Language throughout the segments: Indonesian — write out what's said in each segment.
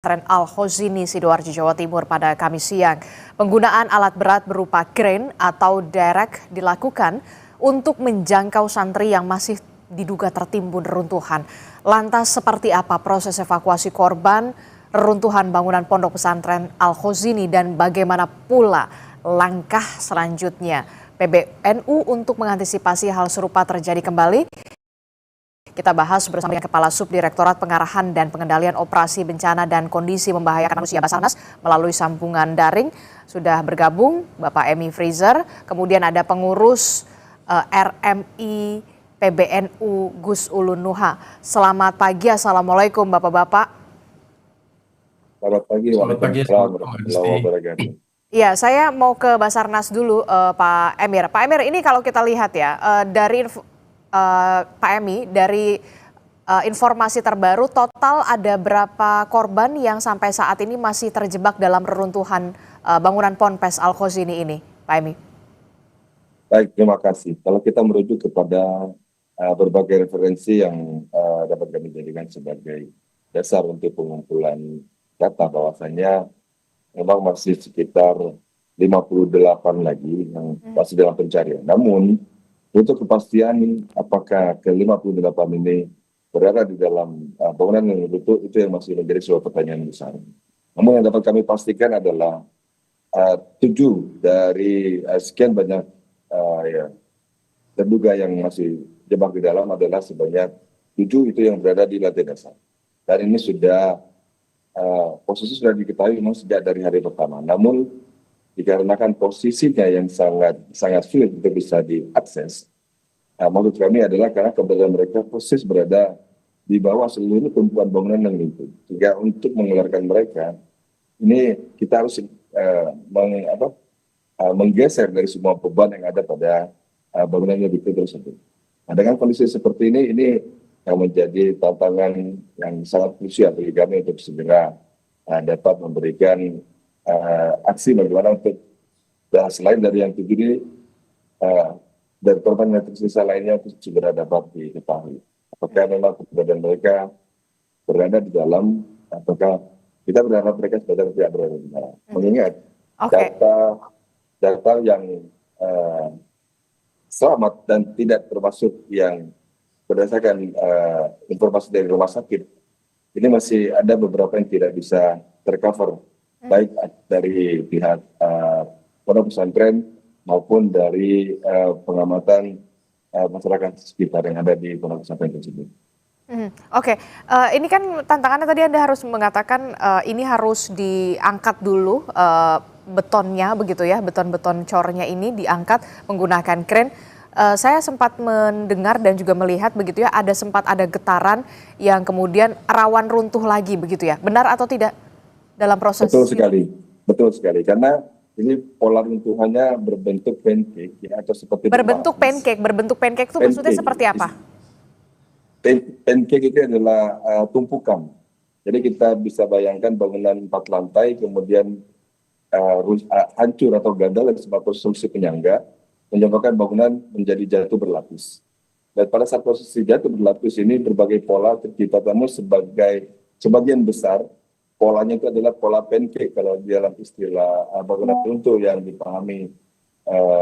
Pesantren Al-Khozini, Sidoarjo, Jawa Timur pada Kamis siang. Penggunaan alat berat berupa kren atau derek dilakukan untuk menjangkau santri yang masih diduga tertimbun reruntuhan. Lantas seperti apa proses evakuasi korban reruntuhan bangunan pondok pesantren Al-Khozini dan bagaimana pula langkah selanjutnya PBNU untuk mengantisipasi hal serupa terjadi kembali? Kita bahas bersama dengan Kepala Subdirektorat Pengarahan dan Pengendalian Operasi Bencana dan Kondisi Membahayakan Manusia Basarnas melalui sambungan daring. Sudah bergabung Bapak Emi Freezer, kemudian ada pengurus RMI PBNU Gus Ulun Nuha. Selamat pagi, Assalamualaikum Bapak-Bapak. Selamat pagi, waalaikumsalam warahmatullahi wabarakatuh. Ya, saya mau ke Basarnas dulu, Pak Emir. Pak Emir, ini kalau kita lihat ya, dari Pak Emi, dari informasi terbaru total ada berapa korban yang sampai saat ini masih terjebak dalam reruntuhan bangunan Ponpes Al-Khozini ini, Pak Emi? Baik, terima kasih. Kalau kita merujuk kepada berbagai referensi yang dapat kami jadikan sebagai dasar untuk pengumpulan data bahwasanya memang masih sekitar 58 lagi yang masih dalam pencarian. Namun untuk kepastian apakah ke-58 ini berada di dalam bangunan yang runtuh itu yang masih menjadi sebuah pertanyaan besar. Namun yang dapat kami pastikan adalah 7 dari sekian banyak terduga yang masih jebak di dalam adalah sebanyak 7 itu yang berada di lantai dasar. Dan ini sudah posisi sudah diketahui memang sejak dari hari pertama. Namun dikarenakan posisinya yang sangat sulit untuk bisa diakses, menurut kami adalah karena keberadaan mereka persis berada di bawah seluruh tumpuan bangunan yang runtuh. Sehingga untuk mengeluarkan mereka, ini kita harus menggeser dari semua beban yang ada pada bangunan yang runtuh tersebut. Nah, dengan kondisi seperti ini yang menjadi tantangan yang sangat krusial bagi kami untuk segera dapat memberikan aksi bagaimana untuk selain dari yang 7 ini dari korban yang tersisa lainnya itu segera dapat diketahui. Apakah memang keberadaan mereka berada di dalam ataukah kita berharap mereka sebenarnya tidak berada di dalam. Mengingat data yang selamat dan tidak termasuk yang berdasarkan informasi dari rumah sakit, ini masih ada beberapa yang tidak bisa tercover, baik dari pihak pondok pesantren maupun dari pengamatan masyarakat sekitar yang ada di pondok pesantren tersebut. Oke, ini kan tantangannya tadi Anda harus mengatakan ini harus diangkat dulu betonnya begitu ya, beton-beton cornya ini diangkat menggunakan kren. Saya sempat mendengar dan juga melihat begitu ya, sempat ada getaran yang kemudian rawan runtuh lagi begitu ya, benar atau tidak dalam proses? Betul sekali, karena ini pola runtuhannya berbentuk pancake ya, atau seperti berbentuk pancake itu maksudnya seperti apa? Pancake itu adalah tumpukan. Jadi kita bisa bayangkan bangunan 4 lantai kemudian hancur atau gagal sebab konstruksi penyangga menyebabkan bangunan menjadi jatuh berlapis. Dan pada saat posisi jatuh berlapis ini berbagai pola tercipta, namun sebagian besar polanya itu adalah pola pancake kalau di dalam istilah bangunan runtuh yang dipahami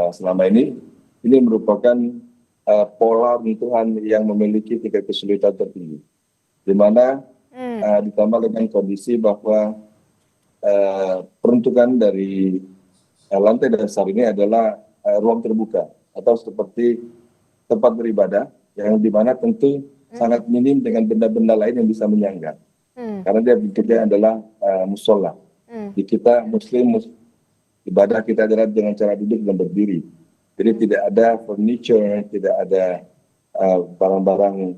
selama ini merupakan pola runtuhan yang memiliki tingkat kesulitan tertinggi, di mana ditambah dengan kondisi bahwa peruntukan dari lantai dasar ini adalah ruang terbuka atau seperti tempat beribadah yang dimana tentu sangat minim dengan benda-benda lain yang bisa menyangga. Karena dia bentuknya adalah musola. Di kita muslim ibadah kita adalah dengan cara duduk dan berdiri. Jadi tidak ada furniture, tidak ada barang-barang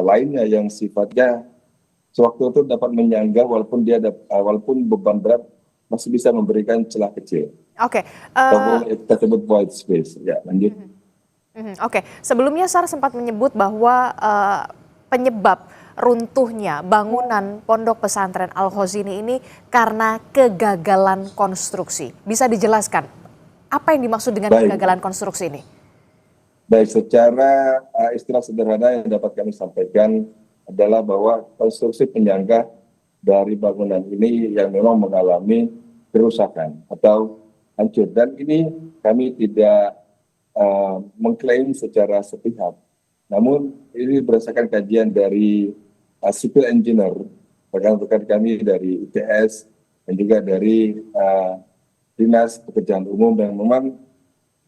lainnya yang sifatnya sewaktu itu dapat menyangga walaupun beban berat masih bisa memberikan celah kecil. Oke. Kita sebut void space. Ya, lanjut. Oke. Sebelumnya SAR sempat menyebut bahwa penyebab runtuhnya bangunan pondok pesantren Al-Khozini ini karena kegagalan konstruksi. Bisa dijelaskan apa yang dimaksud dengan kegagalan konstruksi ini? Baik, secara istilah sederhana yang dapat kami sampaikan adalah bahwa konstruksi penyangga dari bangunan ini yang memang mengalami kerusakan atau hancur. Dan ini kami tidak mengklaim secara sepihak. Namun ini berdasarkan kajian dari civil engineer, rekan-rekan kami dari ITS dan juga dari Dinas Pekerjaan Umum, yang memang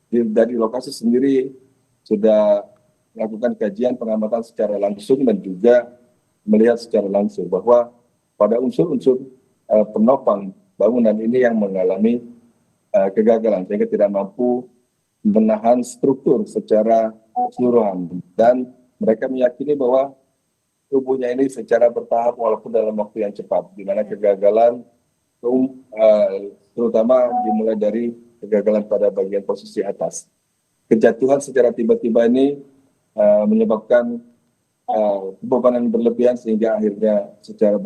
dari lokasi sendiri sudah melakukan kajian pengamatan secara langsung dan juga melihat secara langsung bahwa pada unsur-unsur penopang bangunan ini yang mengalami kegagalan sehingga tidak mampu menahan struktur secara keseluruhan, dan mereka meyakini bahwa tubuhnya ini secara bertahap walaupun dalam waktu yang cepat, di mana kegagalan terutama dimulai dari kegagalan pada bagian posisi atas. Kejatuhan secara tiba-tiba ini menyebabkan bebanan berlebihan sehingga akhirnya secara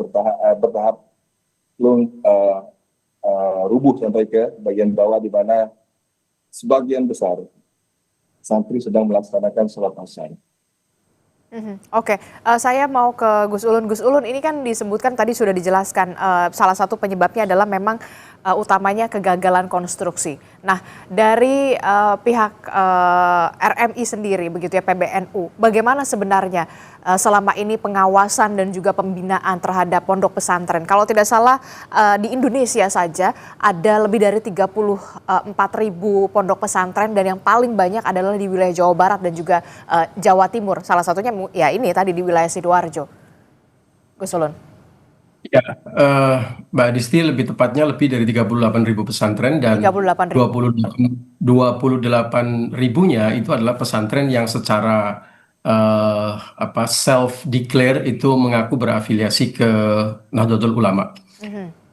bertahap rubuh sampai ke bagian bawah, di mana sebagian besar santri sedang melaksanakan sholat asar. Oke, saya mau ke Gus Ulun. Gus Ulun, ini kan disebutkan tadi sudah dijelaskan salah satu penyebabnya adalah memang utamanya kegagalan konstruksi. Nah, dari pihak RMI sendiri begitu ya, PBNU, bagaimana sebenarnya selama ini pengawasan dan juga pembinaan terhadap pondok pesantren? Kalau tidak salah di Indonesia saja ada lebih dari 34.000 pondok pesantren, dan yang paling banyak adalah di wilayah Jawa Barat dan juga Jawa Timur. Salah satunya ya ini tadi di wilayah Sidoarjo. Gus Ulun. Ya, Mbak Disti, lebih tepatnya lebih dari 38.000 pesantren, dan 28.000-nya itu adalah pesantren yang secara self declare itu mengaku berafiliasi ke Nahdlatul Ulama.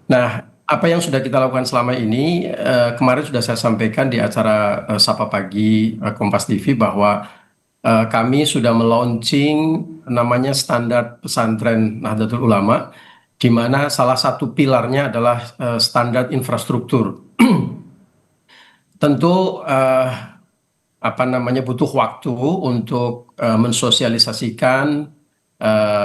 Nah, apa yang sudah kita lakukan selama ini, kemarin sudah saya sampaikan di acara Sapa Pagi Kompas TV bahwa kami sudah melaunching namanya standar pesantren Nahdlatul Ulama, di mana salah satu pilarnya adalah standar infrastruktur. Tentu butuh waktu untuk mensosialisasikan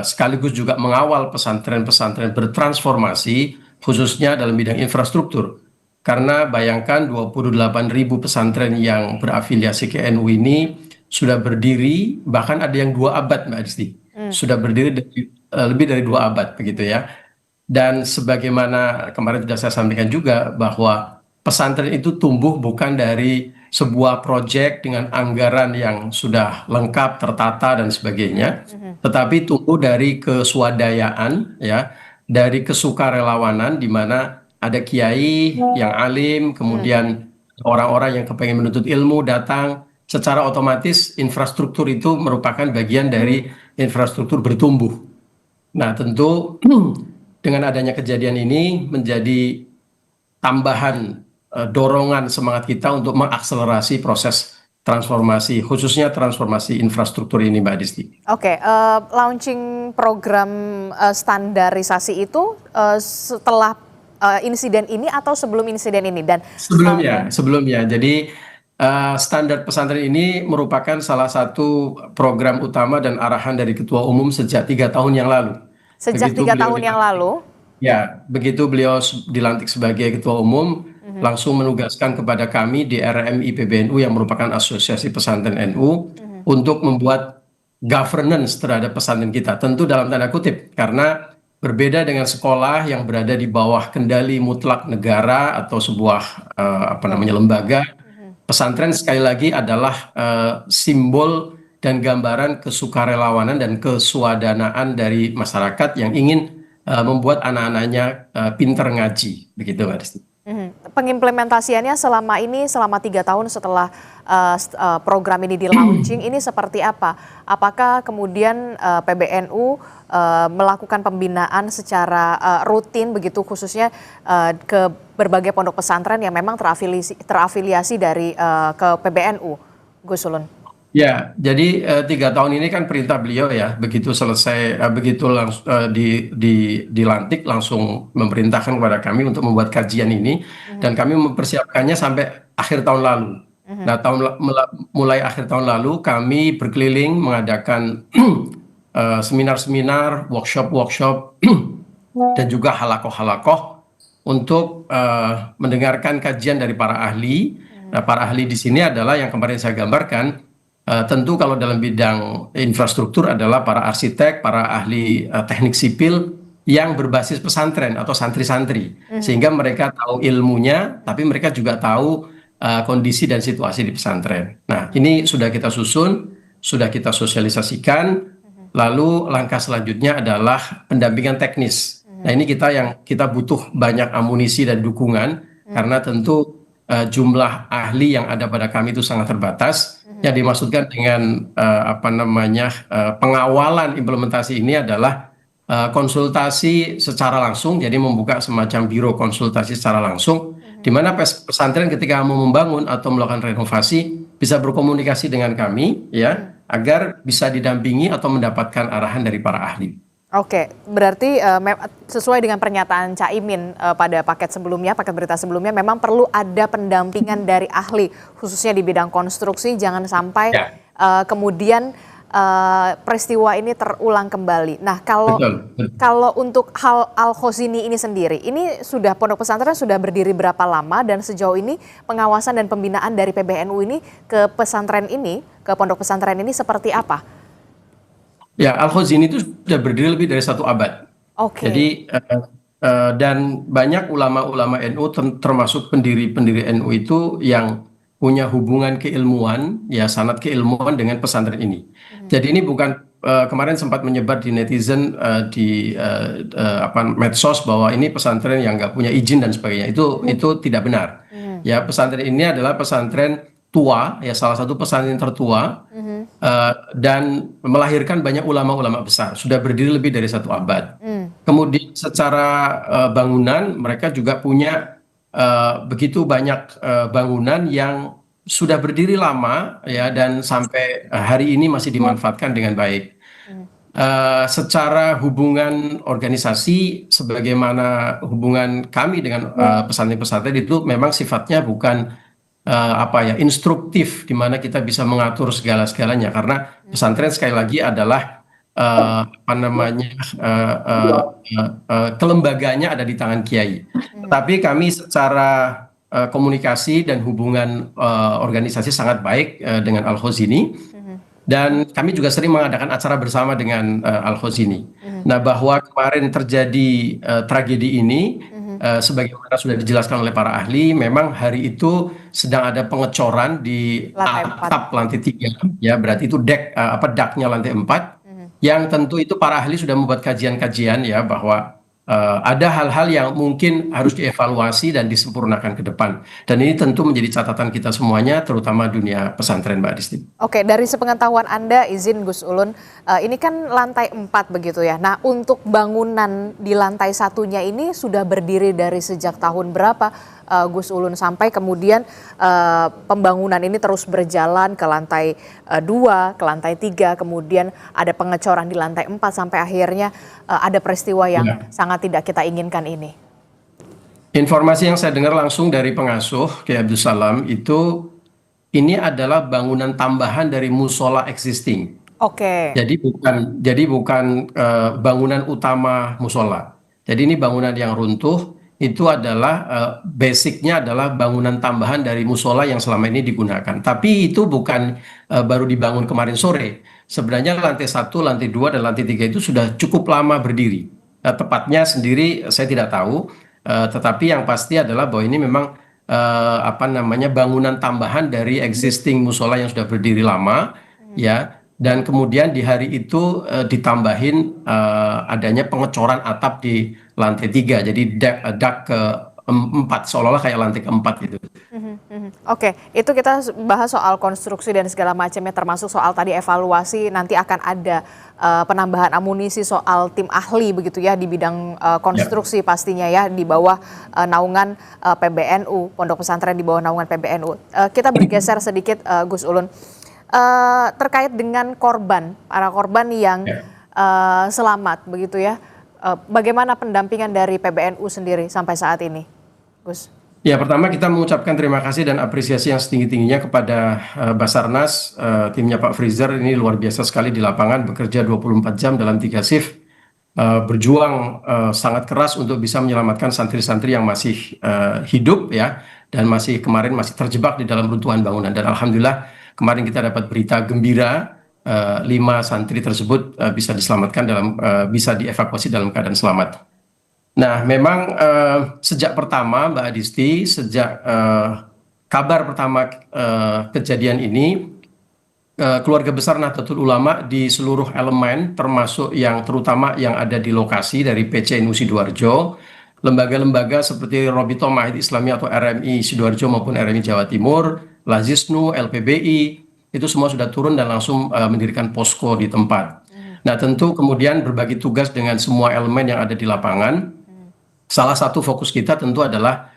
sekaligus juga mengawal pesantren-pesantren bertransformasi khususnya dalam bidang infrastruktur. Karena bayangkan 28.000 pesantren yang berafiliasi ke NU ini sudah berdiri, bahkan ada yang 2 abad, Mbak Disti. Sudah berdiri lebih dari 2 abad begitu ya. Dan sebagaimana kemarin sudah saya sampaikan juga bahwa pesantren itu tumbuh bukan dari sebuah proyek dengan anggaran yang sudah lengkap, tertata dan sebagainya, tetapi tumbuh dari keswadayaan ya, dari kesukarelawanan, di mana ada kiai yang alim, kemudian orang-orang yang kepengen menuntut ilmu datang, secara otomatis infrastruktur itu merupakan bagian dari infrastruktur bertumbuh. Nah, tentu dengan adanya kejadian ini menjadi tambahan dorongan semangat kita untuk mengakselerasi proses transformasi, khususnya transformasi infrastruktur ini, Mbak Disti. Oke, launching program standarisasi itu setelah insiden ini atau sebelum insiden ini? Dan sebelumnya. Jadi standar pesantren ini merupakan salah satu program utama dan arahan dari Ketua Umum sejak 3 tahun yang lalu. Sejak 3 tahun yang lalu? Ya, begitu beliau dilantik sebagai Ketua Umum, langsung menugaskan kepada kami di RMI PBNU yang merupakan Asosiasi Pesantren NU untuk membuat governance terhadap pesantren kita. Tentu dalam tanda kutip, karena berbeda dengan sekolah yang berada di bawah kendali mutlak negara atau sebuah lembaga. Pesantren sekali lagi adalah simbol dan gambaran kesukarelawanan dan keswadanaan dari masyarakat yang ingin membuat anak-anaknya pintar ngaji, begitu Mbak Disti. Pengimplementasiannya selama 3 tahun setelah program ini di-launching, ini seperti apa? Apakah kemudian PBNU melakukan pembinaan secara rutin begitu, khususnya ke berbagai pondok pesantren yang memang terafiliasi dari ke PBNU, Gus Ulun? Ya, jadi 3 tahun ini kan perintah beliau ya, begitu selesai, dilantik langsung memerintahkan kepada kami untuk membuat kajian ini, dan kami mempersiapkannya sampai akhir tahun lalu. Nah, mulai akhir tahun lalu kami berkeliling mengadakan seminar-seminar, workshop-workshop dan juga halakoh-halakoh untuk mendengarkan kajian dari para ahli. Nah, para ahli di sini adalah yang kemarin saya gambarkan. Tentu kalau dalam bidang infrastruktur adalah para arsitek, para ahli teknik sipil yang berbasis pesantren atau santri-santri, sehingga mereka tahu ilmunya, tapi mereka juga tahu kondisi dan situasi di pesantren. Nah, ini sudah kita susun, sudah kita sosialisasikan. Lalu langkah selanjutnya adalah pendampingan teknis. Nah, ini kita butuh banyak amunisi dan dukungan karena tentu jumlah ahli yang ada pada kami itu sangat terbatas. Yang dimaksudkan dengan pengawalan implementasi ini adalah konsultasi secara langsung, jadi membuka semacam biro konsultasi secara langsung, di mana pesantren ketika mau membangun atau melakukan renovasi bisa berkomunikasi dengan kami, ya, agar bisa didampingi atau mendapatkan arahan dari para ahli. Oke, berarti sesuai dengan pernyataan Caimin pada paket berita sebelumnya, memang perlu ada pendampingan dari ahli, khususnya di bidang konstruksi, jangan sampai kemudian peristiwa ini terulang kembali. Nah, kalau untuk hal Al-Khozini ini sendiri, ini pondok pesantren sudah berdiri berapa lama dan sejauh ini pengawasan dan pembinaan dari PBNU ini ke pondok pesantren ini seperti apa? Ya, Al-Khozini itu sudah berdiri lebih dari 1 abad. Jadi dan banyak ulama-ulama NU termasuk pendiri-pendiri NU itu yang punya hubungan keilmuan, ya sanad keilmuan dengan pesantren ini. Jadi ini bukan kemarin sempat menyebar di netizen di medsos bahwa ini pesantren yang nggak punya izin dan sebagainya. Itu tidak benar. Ya, pesantren ini adalah pesantren tua, ya salah satu pesantren tertua, dan melahirkan banyak ulama-ulama besar, sudah berdiri lebih dari 1 abad. Kemudian secara bangunan mereka juga punya begitu banyak bangunan yang sudah berdiri lama, ya, dan sampai hari ini masih dimanfaatkan dengan baik. Secara hubungan organisasi, sebagaimana hubungan kami dengan pesantren-pesantren itu memang sifatnya bukan instruktif, di mana kita bisa mengatur segala-segalanya, karena pesantren sekali lagi adalah kelembagaannya ada di tangan kiai. Tapi kami secara komunikasi dan hubungan organisasi sangat baik dengan Al-Khozini, dan kami juga sering mengadakan acara bersama dengan Al-Khozini. Nah, bahwa kemarin terjadi tragedi ini, sebagaimana sudah dijelaskan oleh para ahli, memang hari itu sedang ada pengecoran di atap lantai 3, ya, berarti itu daknya lantai 4, yang tentu itu para ahli sudah membuat kajian-kajian, ya, bahwa ada hal-hal yang mungkin harus dievaluasi dan disempurnakan ke depan. Dan ini tentu menjadi catatan kita semuanya, terutama dunia pesantren, Mbak Disti. Oke, dari sepengetahuan Anda, izin Gus Ulun, ini kan lantai 4 begitu ya. Nah, untuk bangunan di lantai 1-nya ini sudah berdiri dari sejak tahun berapa, Gus Ulun, sampai kemudian pembangunan ini terus berjalan ke lantai 2, ke lantai 3, kemudian ada pengecoran di lantai 4 sampai akhirnya ada peristiwa yang sangat tidak kita inginkan ini. Informasi yang saya dengar langsung dari pengasuh Kiai Abdul Salam itu, ini adalah bangunan tambahan dari musola existing. Jadi bukan bangunan utama musola. Jadi ini bangunan yang runtuh, itu adalah basicnya adalah bangunan tambahan dari musola yang selama ini digunakan. Tapi itu bukan baru dibangun kemarin sore. Sebenarnya lantai 1, lantai 2, dan lantai 3 itu sudah cukup lama berdiri. Tepatnya sendiri saya tidak tahu, tetapi yang pasti adalah bahwa ini memang bangunan tambahan dari existing musola yang sudah berdiri lama, ya. Dan kemudian di hari itu ditambahin adanya pengecoran atap di lantai 3, jadi dak ke-4, seolah-olah kayak lantai ke-4 gitu. Oke, itu kita bahas soal konstruksi dan segala macamnya, termasuk soal tadi evaluasi, nanti akan ada penambahan amunisi soal tim ahli begitu ya di bidang konstruksi pastinya ya, di bawah naungan PBNU, pondok pesantren di bawah naungan PBNU. Kita bergeser sedikit, Gus Ulun, terkait dengan para korban yang selamat begitu ya. Bagaimana pendampingan dari PBNU sendiri sampai saat ini, Gus? Ya, pertama kita mengucapkan terima kasih dan apresiasi yang setinggi-tingginya kepada Basarnas, timnya Pak Freezer, ini luar biasa sekali di lapangan, bekerja 24 jam dalam 3 shift, berjuang sangat keras untuk bisa menyelamatkan santri-santri yang masih hidup ya, dan kemarin masih terjebak di dalam runtuhan bangunan. Dan alhamdulillah kemarin kita dapat berita gembira, 5 santri tersebut bisa diselamatkan bisa dievakuasi dalam keadaan selamat. Nah, memang sejak pertama Mbak Adisti, sejak kabar pertama kejadian ini, keluarga besar Nahdlatul Ulama di seluruh elemen, termasuk terutama yang ada di lokasi dari PCNU Sidoarjo, lembaga-lembaga seperti Robito Mahid Islami atau RMI Sidoarjo maupun RMI Jawa Timur, Lazisnu, LPBI, itu semua sudah turun dan langsung mendirikan posko di tempat. Nah, tentu kemudian berbagi tugas dengan semua elemen yang ada di lapangan. Salah satu fokus kita tentu adalah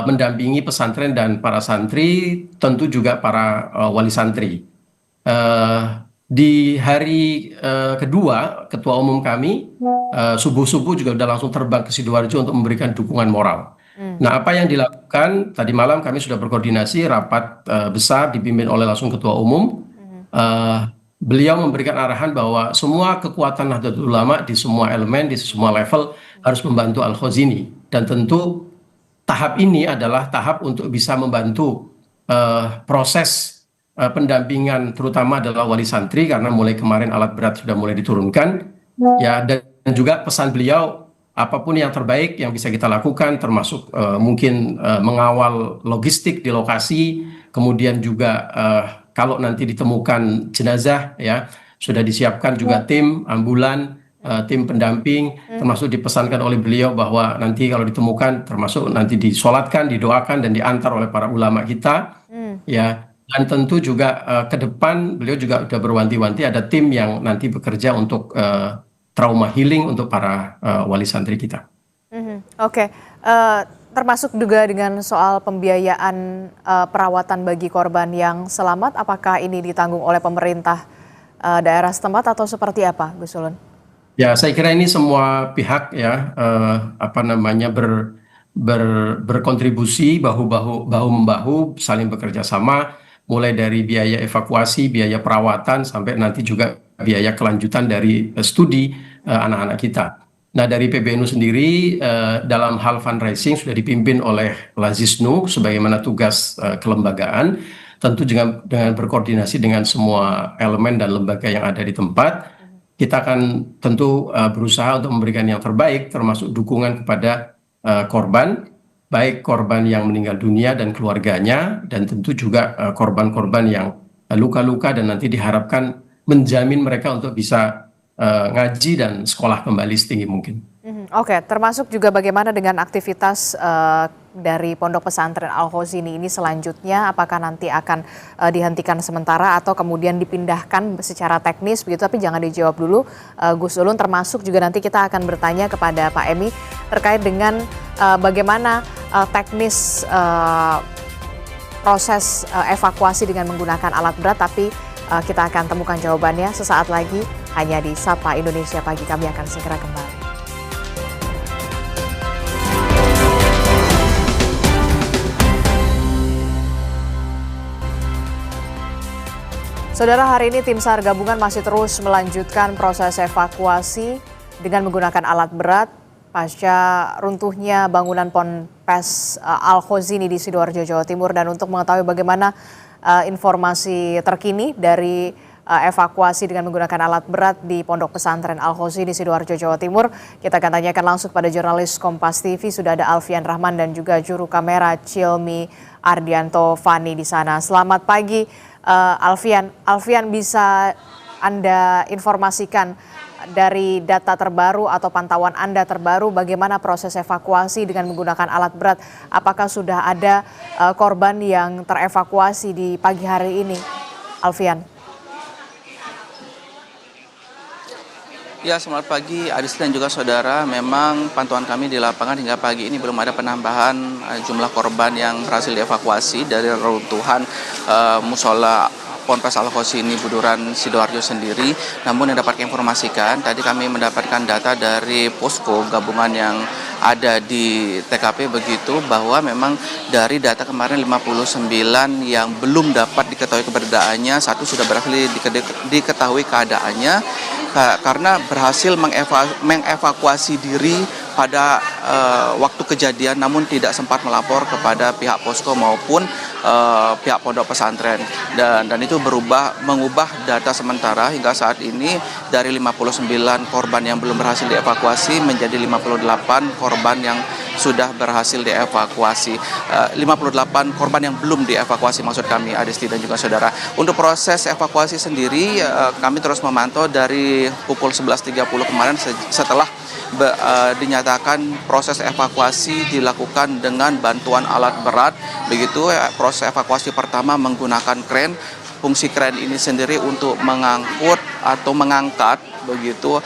mendampingi pesantren dan para santri, tentu juga para wali santri. Di hari kedua, Ketua Umum kami subuh-subuh juga sudah langsung terbang ke Sidoarjo untuk memberikan dukungan moral. Nah, apa yang dilakukan tadi malam, kami sudah berkoordinasi rapat besar dipimpin oleh langsung Ketua Umum. Beliau memberikan arahan bahwa semua kekuatan Nahdlatul Ulama di semua elemen, di semua level harus membantu Al-Khazini. Dan tentu tahap ini adalah tahap untuk bisa membantu proses pendampingan, terutama adalah wali santri, karena mulai kemarin alat berat sudah mulai diturunkan ya, dan juga pesan beliau apapun yang terbaik yang bisa kita lakukan, termasuk mungkin mengawal logistik di lokasi, kemudian juga kalau nanti ditemukan jenazah ya, sudah disiapkan juga tim ambulan, tim pendamping, termasuk dipesankan oleh beliau bahwa nanti kalau ditemukan termasuk nanti disolatkan, didoakan dan diantar oleh para ulama kita ya. Dan tentu juga ke depan beliau juga sudah berwanti-wanti ada tim yang nanti bekerja untuk trauma healing untuk para wali santri kita. Oke. Termasuk juga dengan soal pembiayaan perawatan bagi korban yang selamat, apakah ini ditanggung oleh pemerintah daerah setempat atau seperti apa, Gus Ulun? Ya, saya kira ini semua pihak ya berkontribusi bahu-membahu, saling bekerja sama, mulai dari biaya evakuasi, biaya perawatan, sampai nanti juga biaya kelanjutan dari studi anak-anak kita. Nah, dari PBNU sendiri dalam hal fundraising sudah dipimpin oleh Lazisnu sebagaimana tugas kelembagaan, tentu dengan berkoordinasi dengan semua elemen dan lembaga yang ada di tempat. Kita akan tentu berusaha untuk memberikan yang terbaik, termasuk dukungan kepada korban, baik korban yang meninggal dunia dan keluarganya, dan tentu juga korban-korban yang luka-luka dan nanti diharapkan menjamin mereka untuk bisa ngaji dan sekolah kembali setinggi mungkin. Oke, termasuk juga bagaimana dengan aktivitas dari Pondok Pesantren Al-Khazini ini selanjutnya, apakah nanti akan dihentikan sementara atau kemudian dipindahkan secara teknis begitu, tapi jangan dijawab dulu Gus Ulun, termasuk juga nanti kita akan bertanya kepada Pak Emi terkait dengan bagaimana teknis proses evakuasi dengan menggunakan alat berat, tapi kita akan temukan jawabannya sesaat lagi hanya di Sapa Indonesia Pagi. Kami akan segera kembali. Saudara, hari ini tim SAR gabungan masih terus melanjutkan proses evakuasi dengan menggunakan alat berat pasca runtuhnya bangunan Ponpes Al-Khazini di Sidoarjo, Jawa Timur. Dan untuk mengetahui bagaimana informasi terkini dari evakuasi dengan menggunakan alat berat di Pondok Pesantren Al-Khazini Sidoarjo, Jawa Timur, kita akan tanyakan langsung pada jurnalis Kompas TV. Sudah ada Alfian Rahman dan juga juru kamera Cilmi Ardianto Fani di sana. Selamat pagi Alfian, bisa Anda informasikan dari data terbaru atau pantauan Anda terbaru bagaimana proses evakuasi dengan menggunakan alat berat? Apakah sudah ada korban yang terevakuasi di pagi hari ini, Alfian? Ya, selamat pagi Adisti dan juga saudara. Memang pantauan kami di lapangan hingga pagi ini belum ada penambahan jumlah korban yang berhasil dievakuasi dari reruntuhan musola Ponpes Al-Khazini Buduran Sidoarjo sendiri. Namun yang dapat informasikan, tadi kami mendapatkan data dari posko gabungan yang ada di TKP begitu, bahwa memang dari data kemarin 59 yang belum dapat diketahui keberadaannya, satu sudah berhasil diketahui keadaannya, karena berhasil mengevakuasi diri pada waktu kejadian, namun tidak sempat melapor kepada pihak posko maupun pihak pondok pesantren, dan itu mengubah data sementara hingga saat ini dari 59 korban yang belum berhasil dievakuasi menjadi 58 korban yang sudah berhasil dievakuasi. 58 korban yang belum dievakuasi maksud kami, Adisti dan juga saudara. Untuk proses evakuasi sendiri kami terus memantau dari pukul 11.30 kemarin setelah dinyatakan proses evakuasi dilakukan dengan bantuan alat berat. Begitu proses evakuasi pertama menggunakan kren. Fungsi kren ini sendiri untuk mengangkut atau mengangkat begitu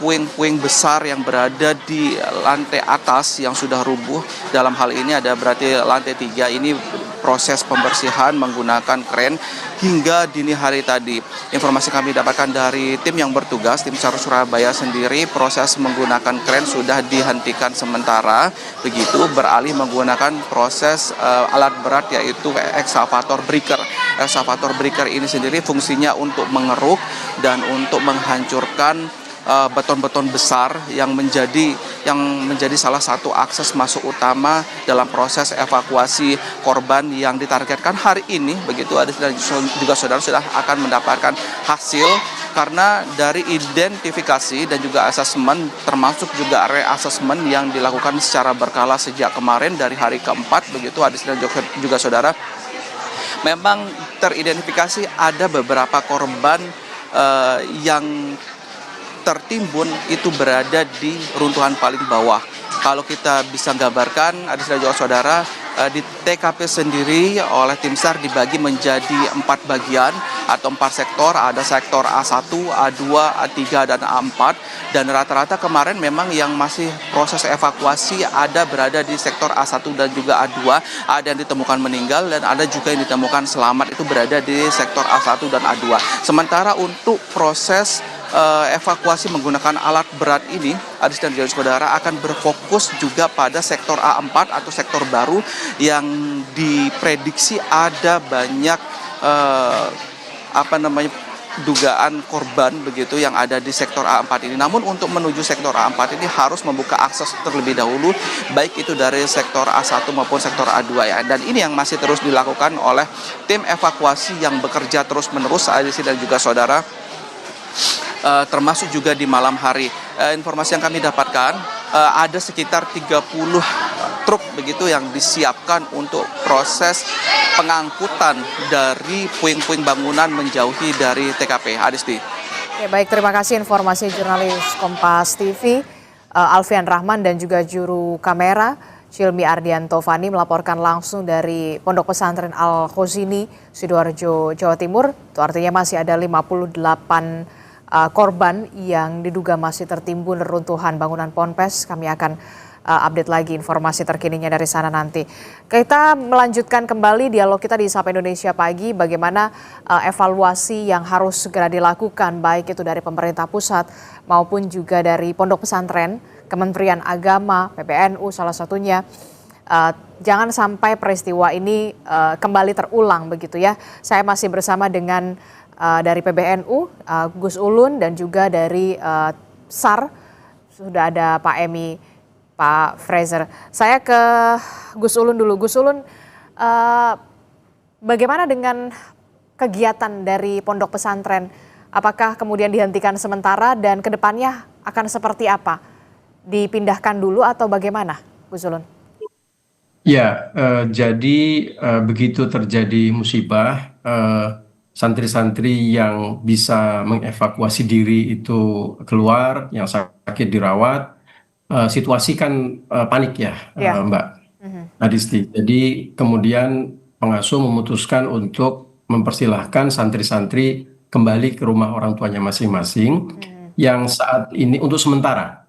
puing-puing besar yang berada di lantai atas yang sudah rubuh. Dalam hal ini ada berarti lantai 3 ini proses pembersihan menggunakan kren hingga dini hari tadi. Informasi kami dapatkan dari tim yang bertugas, tim SAR Surabaya sendiri, proses menggunakan kren sudah dihentikan sementara, begitu beralih menggunakan proses alat berat yaitu ekskavator breaker. Ekskavator breaker ini sendiri fungsinya untuk mengeruk dan untuk menghancurkan beton-beton besar yang menjadi salah satu akses masuk utama dalam proses evakuasi korban yang ditargetkan hari ini. Begitu Adis dan juga saudara sudah akan mendapatkan hasil karena dari identifikasi dan juga asesmen, termasuk juga reasesmen yang dilakukan secara berkala sejak kemarin dari hari keempat. Begitu Adis dan juga saudara, memang teridentifikasi ada beberapa korban yang tertimbun itu berada di runtuhan paling bawah. Kalau kita bisa gambarkan, Adis dan juga saudara, di TKP sendiri oleh tim SAR dibagi menjadi 4 bagian atau 4 sektor. Ada sektor A1, A2, A3, dan A4. Dan rata-rata kemarin memang yang masih proses evakuasi ada berada di sektor A1 dan juga A2. Ada yang ditemukan meninggal dan ada juga yang ditemukan selamat, itu berada di sektor A1 dan A2. Sementara untuk proses evakuasi menggunakan alat berat ini, Adis dan juga saudara, akan berfokus juga pada sektor A4 atau sektor baru yang diprediksi ada banyak dugaan korban begitu yang ada di sektor A4 ini. Namun untuk menuju sektor A4 ini harus membuka akses terlebih dahulu, baik itu dari sektor A1 maupun sektor A2 ya. Dan ini yang masih terus dilakukan oleh tim evakuasi yang bekerja terus-menerus, Adis dan juga saudara. Termasuk juga di malam hari. Informasi yang kami dapatkan ada sekitar 30 truk begitu yang disiapkan untuk proses pengangkutan dari puing-puing bangunan menjauhi dari TKP. Adisti. Oke, baik, terima kasih informasi jurnalis Kompas TV Alfian Rahman dan juga juru kamera Cilmi Ardianto Fani melaporkan langsung dari Pondok Pesantren Al-Khozini, Sidoarjo, Jawa Timur. Itu artinya masih ada 58 korban yang diduga masih tertimbun reruntuhan bangunan Ponpes. Kami akan update lagi informasi terkininya dari sana nanti. Kita melanjutkan kembali dialog kita di Sapa Indonesia Pagi, bagaimana evaluasi yang harus segera dilakukan baik itu dari pemerintah pusat maupun juga dari pondok pesantren, Kementerian Agama, PBNU salah satunya. Jangan sampai peristiwa ini kembali terulang begitu ya. Saya masih bersama dengan dari PBNU, Gus Ulun, dan juga dari SAR, sudah ada Pak Emi, Pak Fraser. Saya ke Gus Ulun dulu. Gus Ulun, bagaimana dengan kegiatan dari pondok pesantren? Apakah kemudian dihentikan sementara dan kedepannya akan seperti apa? Dipindahkan dulu atau bagaimana, Gus Ulun? Ya, jadi begitu terjadi musibah, santri-santri yang bisa mengevakuasi diri itu keluar, yang sakit dirawat, situasi kan panik ya, Mbak Adisti. Jadi kemudian pengasuh memutuskan untuk mempersilahkan santri-santri kembali ke rumah orang tuanya masing-masing, yang saat ini untuk sementara,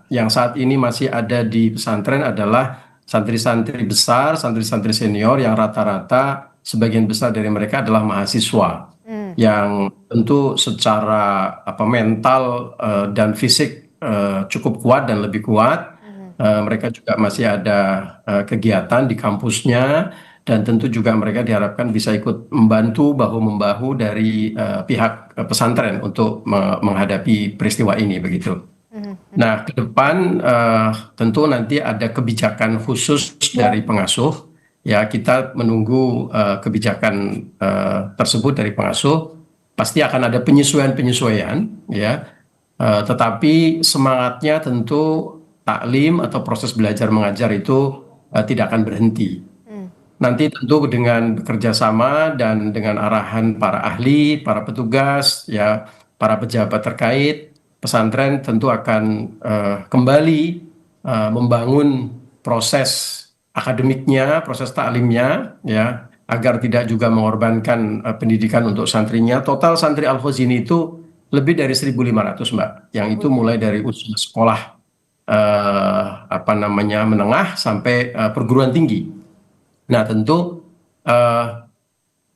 yang saat ini masih ada di pesantren adalah santri-santri besar, santri-santri senior yang rata-rata sebagian besar dari mereka adalah mahasiswa yang tentu secara mental dan fisik cukup kuat dan lebih kuat. Mereka juga masih ada kegiatan di kampusnya dan tentu juga mereka diharapkan bisa ikut membantu bahu-membahu dari pihak pesantren untuk menghadapi peristiwa ini begitu. Nah, ke depan tentu nanti ada kebijakan khusus dari pengasuh. Ya, kita menunggu kebijakan tersebut dari pengasuh. Pasti akan ada penyesuaian-penyesuaian, ya. Tetapi semangatnya tentu taklim atau proses belajar mengajar itu tidak akan berhenti. Nanti tentu dengan kerjasama dan dengan arahan para ahli, para petugas, ya, para pejabat terkait, pesantren tentu akan kembali membangun proses akademiknya, proses taklimnya, ya, agar tidak juga mengorbankan pendidikan untuk santrinya. Total santri Al-Khazini itu lebih dari 1.500, Mbak, yang itu mulai dari usia sekolah menengah sampai perguruan tinggi. Nah, tentu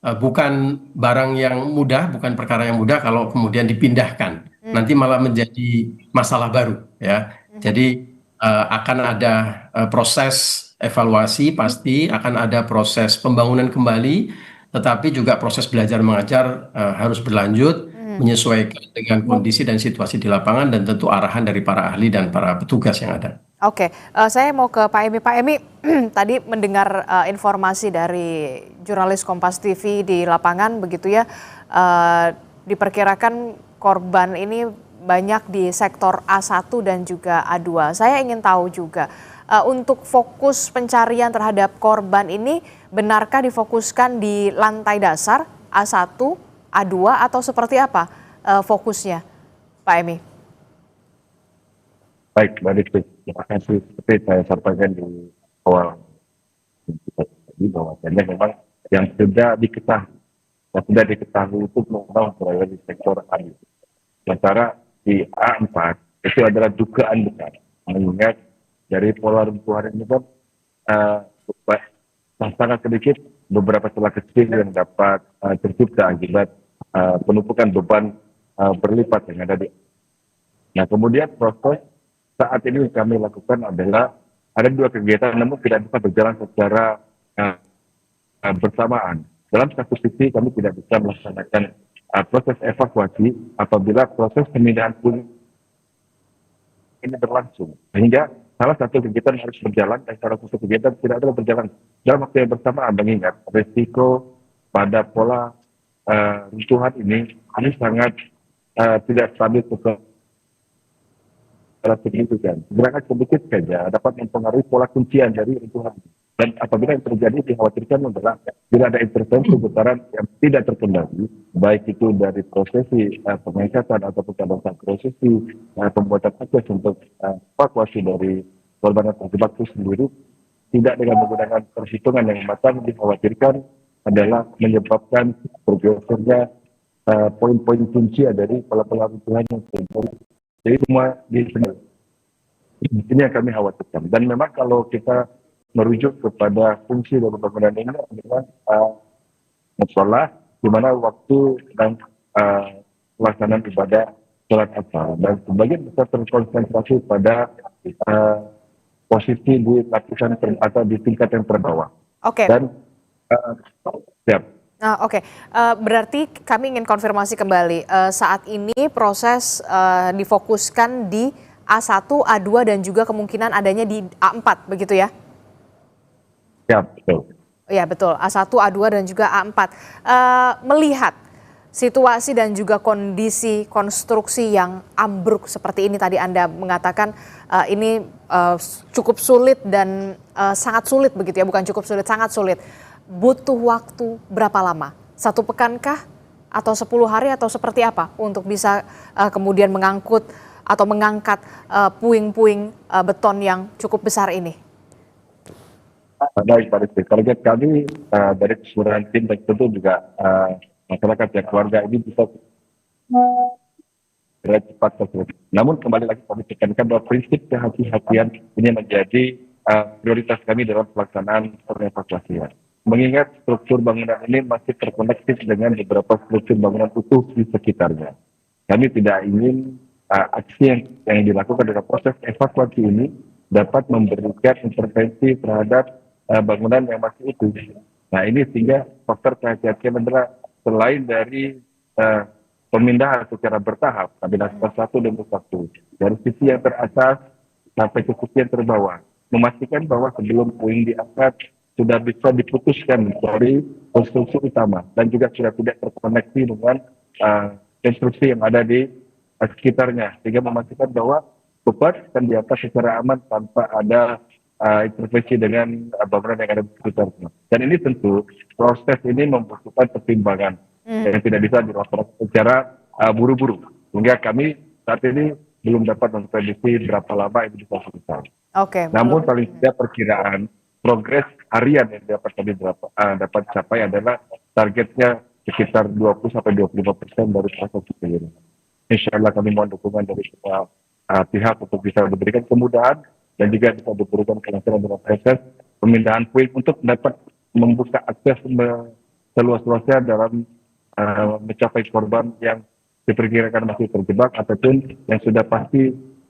bukan barang yang mudah, bukan perkara yang mudah kalau kemudian dipindahkan. Nanti malah menjadi masalah baru, ya. Jadi akan ada proses evaluasi, pasti akan ada proses pembangunan kembali, tetapi juga proses belajar mengajar harus berlanjut, menyesuaikan dengan kondisi dan situasi di lapangan, dan tentu arahan dari para ahli dan para petugas yang ada. Oke, saya mau ke Pak Emi. Pak Emi, tadi mendengar informasi dari jurnalis Kompas TV di lapangan begitu ya, diperkirakan korban ini banyak di sektor A1 dan juga A2. Saya ingin tahu juga, untuk fokus pencarian terhadap korban ini, benarkah difokuskan di lantai dasar A1, A2 atau seperti apa fokusnya, Pak Emi? Baik, Mbak Rizky, terima kasih. Seperti saya sampaikan di awal tadi, bahwasannya memang yang sudah diketahui itu memang berada di sektor A. Sementara di A4 itu adalah dugaan besar, mengingat dari pola runtuhan ini kan sangat sedikit beberapa celah kecil yang dapat tercipta akibat penumpukan beban berlipat yang ada di. Nah, kemudian proses saat ini yang kami lakukan adalah ada dua kegiatan, namun tidak bisa berjalan secara bersamaan. Dalam satu sisi kami tidak bisa melaksanakan proses evakuasi apabila proses pemindahan puing ini berlangsung. Sehingga salah satu kegiatan harus berjalan dan salah satu kegiatan tidak ada berjalan dalam waktu yang bersamaan, mengingat risiko pada pola runtuhan ini sangat tidak stabil secara signifikan. Gerakan sedikit saja dapat mempengaruhi pola kuncian dari runtuhan. Dan apabila yang terjadi dikhawatirkan adalah bila ada intervensi putaran yang tidak terkendali, baik itu dari prosesi pengangkatan ataupun pada saat prosesi pembuatan akses untuk evakuasi dari korban yang terjebak itu sendiri, tidak dengan menggunakan perhitungan yang matang, dikhawatirkan adalah menyebabkan bergesernya poin-poin kunci dari pola-pola runtuhan yang terjadi. Jadi semua di sini yang kami khawatirkan. Dan memang kalau kita merujuk kepada fungsi dari bangunan ini adalah musola, di mana waktu dan pelaksanaan ibadah sholat asar, dan sebagian besar terkonsentrasi pada posisi di lapisan atau di tingkat yang terbawah. Oke. Dan siap. Oke. Berarti kami ingin konfirmasi kembali, saat ini proses difokuskan di A1, A2 dan juga kemungkinan adanya di A4, begitu ya? Ya, betul. Ya, betul. A1, A2 dan juga A4. Melihat situasi dan juga kondisi konstruksi yang ambruk seperti ini, tadi Anda mengatakan ini cukup sulit dan sangat sulit begitu ya, bukan cukup sulit, sangat sulit. Butuh waktu berapa lama? 1 pekankah? Atau 10 hari atau seperti apa untuk bisa kemudian mengangkut atau mengangkat puing-puing beton yang cukup besar ini? Baik, Pak Rizky. Target kami dari keseluruhan tim dan tentu juga masyarakat dan keluarga ini bisa cepat selesai. Namun kembali lagi kami tekankan bahwa prinsip kehati-hatian ini menjadi prioritas kami dalam pelaksanaan evakuasian. Mengingat struktur bangunan ini masih terkonektif dengan beberapa struktur bangunan utuh di sekitarnya. Kami tidak ingin aksi yang dilakukan dalam proses evakuasi ini dapat memberikan intervensi terhadap bangunan yang masih utuh. Nah ini sehingga faktor kehati-hatian adalah selain dari pemindahan secara bertahap, kami lakukan satu demi satu dari sisi yang teratas sampai ke sisi yang terbawah, memastikan bahwa sebelum puing diangkat sudah bisa diputuskan dari konstruksi utama dan juga sudah tidak terkoneksi dengan konstruksi yang ada di sekitarnya, sehingga memastikan bahwa beban akan diangkat secara aman tanpa ada intervensi dengan bangunan yang ada di sekitarnya. Dan ini tentu proses ini membutuhkan pertimbangan yang tidak bisa dilakukan secara buru-buru. Sehingga kami saat ini belum dapat memprediksi berapa lama ini bisa selesai. Oke. Namun paling tidak perkiraan progres harian yang dapat capai adalah targetnya sekitar 20-25% dari proses ini. Insya Allah kami mohon dukungan dari semua pihak untuk bisa diberikan kemudahan dan juga bisa diberikan kelancaran dalam proses pemindahan puing untuk dapat membuka akses seluas-luasnya dalam mencapai korban yang diperkirakan masih terjebak ataupun yang sudah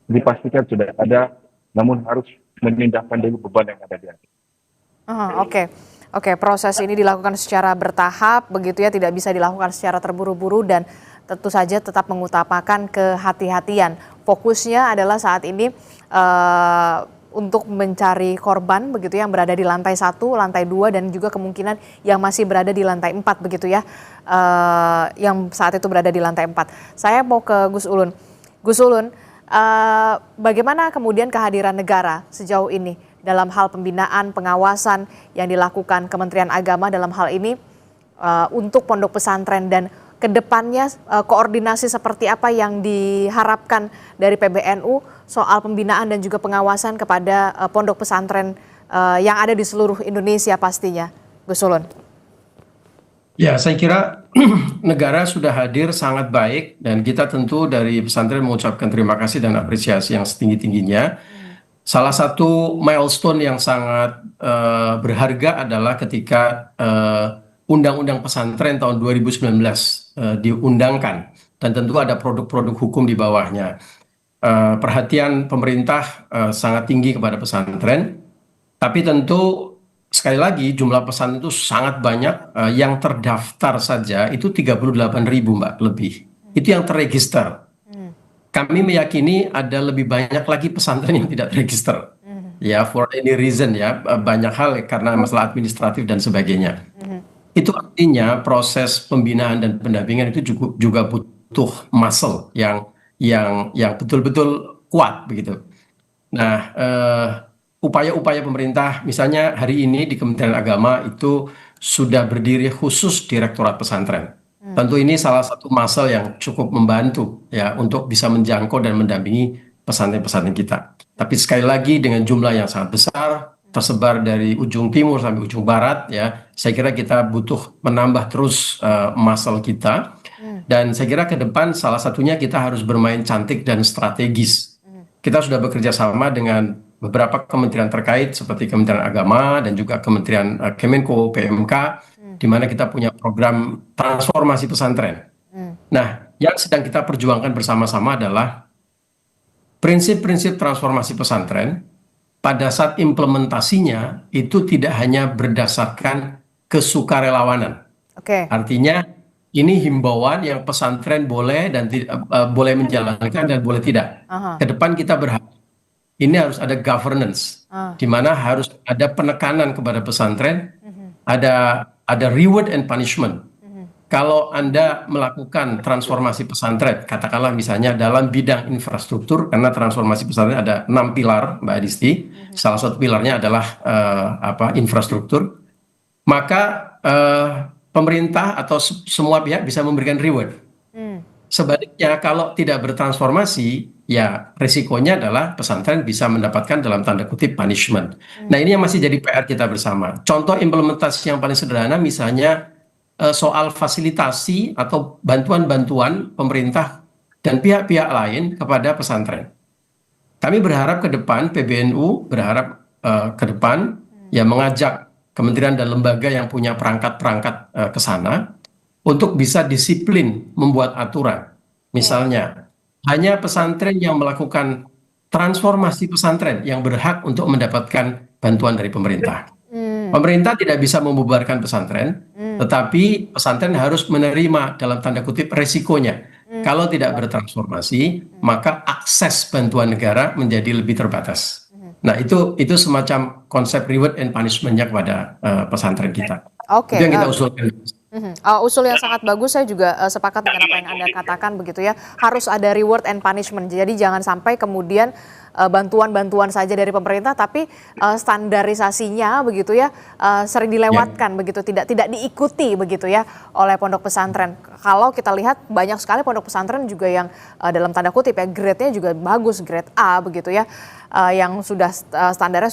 dipastikan sudah ada, namun harus memindahkan dulu beban yang ada di atas. Oke, proses ini dilakukan secara bertahap, begitu ya, tidak bisa dilakukan secara terburu-buru dan tentu saja tetap mengutamakan kehati-hatian. Fokusnya adalah saat ini untuk mencari korban begitu yang berada di lantai 1, lantai 2 dan juga kemungkinan yang masih berada di lantai 4 begitu ya, yang saat itu berada di lantai 4. Saya mau ke Gus Ulun. Gus Ulun, bagaimana kemudian kehadiran negara sejauh ini dalam hal pembinaan, pengawasan yang dilakukan Kementerian Agama dalam hal ini untuk pondok pesantren, dan kedepannya koordinasi seperti apa yang diharapkan dari PBNU soal pembinaan dan juga pengawasan kepada pondok pesantren yang ada di seluruh Indonesia pastinya, Gus Ulun? Ya, saya kira negara sudah hadir sangat baik dan kita tentu dari pesantren mengucapkan terima kasih dan apresiasi yang setinggi-tingginya. Salah satu milestone yang sangat berharga adalah ketika Undang-Undang Pesantren tahun 2019 diundangkan dan tentu ada produk-produk hukum di bawahnya. Perhatian pemerintah sangat tinggi kepada pesantren, tapi tentu sekali lagi jumlah pesantren itu sangat banyak, yang terdaftar saja itu 38.000 Mbak lebih. Itu yang terregister. Kami meyakini ada lebih banyak lagi pesantren yang tidak terregister. Ya, for any reason ya, banyak hal karena masalah administratif dan sebagainya. Itu artinya proses pembinaan dan pendampingan itu juga butuh muscle yang betul-betul kuat begitu. Nah, upaya-upaya pemerintah, misalnya hari ini di Kementerian Agama itu sudah berdiri khusus Direktorat Pesantren. Tentu ini salah satu muscle yang cukup membantu ya untuk bisa menjangkau dan mendampingi pesantren-pesantren kita. Tapi sekali lagi dengan jumlah yang sangat besar, tersebar dari ujung timur sampai ujung barat ya, saya kira kita butuh menambah terus muscle kita. Dan saya kira ke depan salah satunya kita harus bermain cantik dan strategis. Kita sudah bekerja sama dengan beberapa kementerian terkait seperti Kementerian Agama dan juga Kementerian Kemenko PMK, di mana kita punya program transformasi pesantren. Nah, yang sedang kita perjuangkan bersama-sama adalah prinsip-prinsip transformasi pesantren. Pada saat implementasinya itu tidak hanya berdasarkan kesukarelawanan. Artinya ini himbauan yang pesantren boleh dan boleh menjalankan dan boleh tidak. Ke depan kita berharap ini harus ada governance, di mana harus ada penekanan kepada pesantren, ada reward and punishment. Kalau Anda melakukan transformasi pesantren, katakanlah misalnya dalam bidang infrastruktur, karena transformasi pesantren ada 6 pilar, Mbak Adisti. Salah satu pilarnya adalah infrastruktur. Maka pemerintah atau semua pihak bisa memberikan reward. Sebaliknya kalau tidak bertransformasi, ya risikonya adalah pesantren bisa mendapatkan dalam tanda kutip punishment. Nah, ini yang masih jadi PR kita bersama. Contoh implementasi yang paling sederhana misalnya soal fasilitasi atau bantuan-bantuan pemerintah dan pihak-pihak lain kepada pesantren. Kami berharap ke depan, PBNU berharap ke depan ya mengajak kementerian dan lembaga yang punya perangkat-perangkat ke sana untuk bisa disiplin membuat aturan. Misalnya, hanya pesantren yang melakukan transformasi pesantren yang berhak untuk mendapatkan bantuan dari pemerintah. Pemerintah tidak bisa membubarkan pesantren, tetapi pesantren harus menerima dalam tanda kutip resikonya. Kalau tidak bertransformasi, maka akses bantuan negara menjadi lebih terbatas. Nah, itu semacam konsep reward and punishment-nya kepada pesantren kita. Oke, Itu yang kita usulkan. usul yang sangat bagus. Saya juga sepakat dengan apa yang Anda katakan begitu ya. Harus ada reward and punishment. Jadi jangan sampai kemudian bantuan-bantuan saja dari pemerintah, tapi standarisasinya begitu ya sering dilewatkan begitu, tidak diikuti begitu ya oleh pondok pesantren. Kalau kita lihat banyak sekali pondok pesantren juga yang dalam tanda kutip ya grade-nya juga bagus, grade A begitu ya, yang sudah standarnya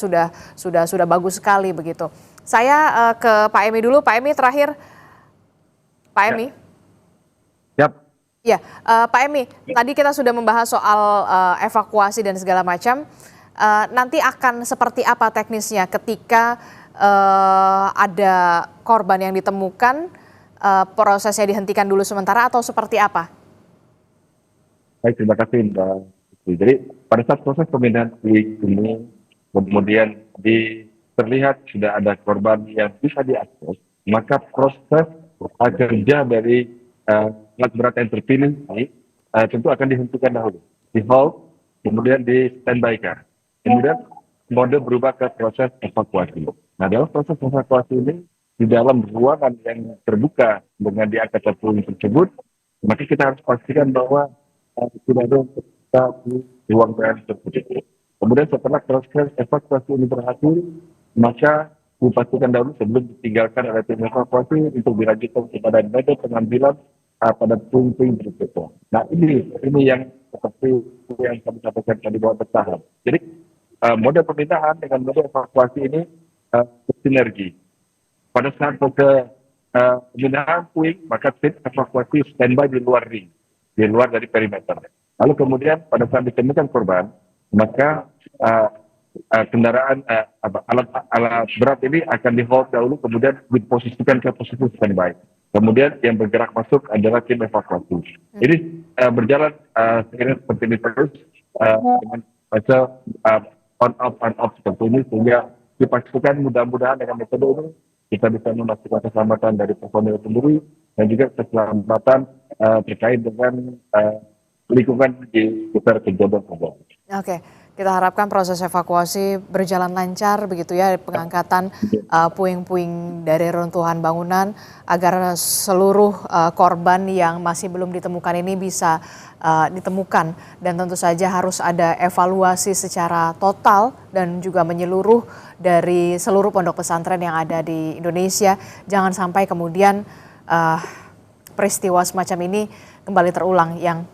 sudah bagus sekali begitu. Saya ke Pak Emi dulu, Pak Emi terakhir. Pak Emi. Siap. Ya, Pak Emi, tadi kita sudah membahas soal evakuasi dan segala macam. Nanti akan seperti apa teknisnya ketika ada korban yang ditemukan, prosesnya dihentikan dulu sementara atau seperti apa? Baik, terima kasih Mbak. Jadi pada saat proses pemindahan ini, kemudian terlihat sudah ada korban yang bisa diakses, maka proses kerja dari alat berat yang terpilih ini tentu akan dihentikan dahulu, di hold, kemudian di standby-kan. Kemudian mode berubah ke proses evakuasi. Nah, dalam proses evakuasi ini, di dalam ruangan yang terbuka dengan di angka tertulis tersebut, maka kita harus pastikan bahwa tidak ada kita di ruang PN tersebut. Kemudian setelah proses evakuasi ini berhasil, maka dipastikan dahulu sebelum ditinggalkan oleh tim evakuasi untuk dilanjutkan kepada meja pengambilan pada puing-puing berikutnya. Nah ini yang seperti yang kami sampaikan tadi bahwa bertahap. Jadi mode pemindahan dengan mode evakuasi ini bersinergi. Pada saat pemindahan puing, maka tim evakuasi standby di luar ring, di luar dari perimeter. Lalu kemudian pada saat ditemukan korban, maka kendaraan alat berat ini akan di hold dahulu, kemudian diposisikan ke posisi standby. Kemudian yang bergerak masuk adalah tim evakuasi. Jadi berjalan seperti ini terus dengan fase on off seperti ini, sehingga dipastikan mudah-mudahan dengan metode ini kita bisa memastikan keselamatan dari personil sendiri dan juga keselamatan terkait dengan lingkungan di sekitar kejadian. Oke, kita harapkan proses evakuasi berjalan lancar begitu ya, pengangkatan puing-puing dari runtuhan bangunan agar seluruh korban yang masih belum ditemukan ini bisa ditemukan, dan tentu saja harus ada evaluasi secara total dan juga menyeluruh dari seluruh pondok pesantren yang ada di Indonesia. Jangan sampai kemudian peristiwa semacam ini kembali terulang yang